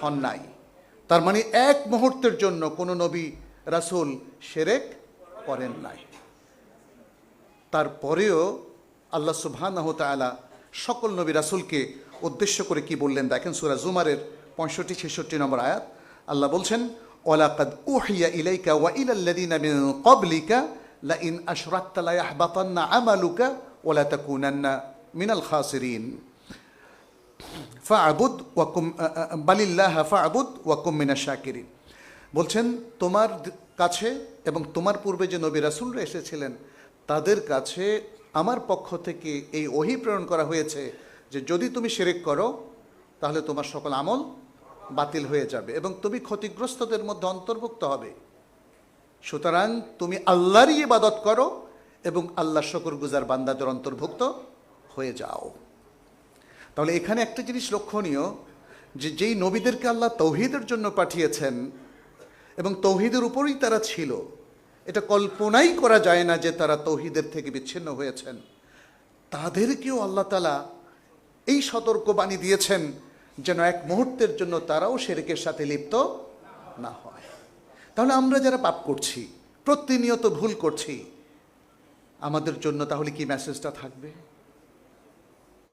হন নাই। তার মানে এক মুহূর্তের জন্য কোনো নবী রাসূল শিরক করেন নাই। তারপরেও আল্লাহ সুবহানাহু ওয়া তাআলা সকল নবী রাসূলকে উদ্দেশ্য করে কি বললেন দেখেন, সূরা জুমারের 65-66 নম্বর আয়াত। আল্লাহ বলছেন, ওয়ালাকাদ উহিয়া ইলাইকা ওয়া ইলাল্লাযিনা মিন ক্বাবলিকা লাইন আশরাকতা লায়াহবাতান্না আমালুকা ওয়া লা তাকুনান্না মিনাল খাসিরিন ফা'বুদ ওয়া কুম বালিল্লাহ ফা'বুদ ওয়া কুম মিনাশ শাকিরিন। বলছেন তোমার কাছে এবং তোমার পূর্বে যে নবী রাসূলরা এসেছিলেন তাদের কাছে আমার পক্ষ থেকে এই ওহী প্রেরণ করা হয়েছে যে যদি তুমি শিরক করো তাহলে তোমার সকল আমল বাতিল হয়ে যাবে এবং তুমি ক্ষতিগ্রস্তদের মধ্যে অন্তর্ভুক্ত হবে। সুতরাং তুমি আল্লাহরই ইবাদত করো এবং আল্লাহর শুকরগুজার বান্দাদের অন্তর্ভুক্ত হয়ে যাও। তাহলে এখানে একটা জিনিস লক্ষণীয় যে যেই নবীদেরকে আল্লাহ তৌহিদের জন্য পাঠিয়েছেন এবং তৌহিদের উপরেই তারা ছিল, এটা কল্পনাই করা যায় না যে তারা তৌহিদের থেকে বিচ্ছিন্ন হয়েছেন, তাদেরকেও আল্লাহ তাআলা এই সতর্কবাণী দিয়েছেন যেন এক মুহূর্তের জন্য তারাও শিরকের সাথে লিপ্ত না হয়। তাহলে আমরা যারা পাপ করছি, প্রতিনিয়ত ভুল করছি, আমাদের জন্য তাহলে কি মেসেজটা থাকবে?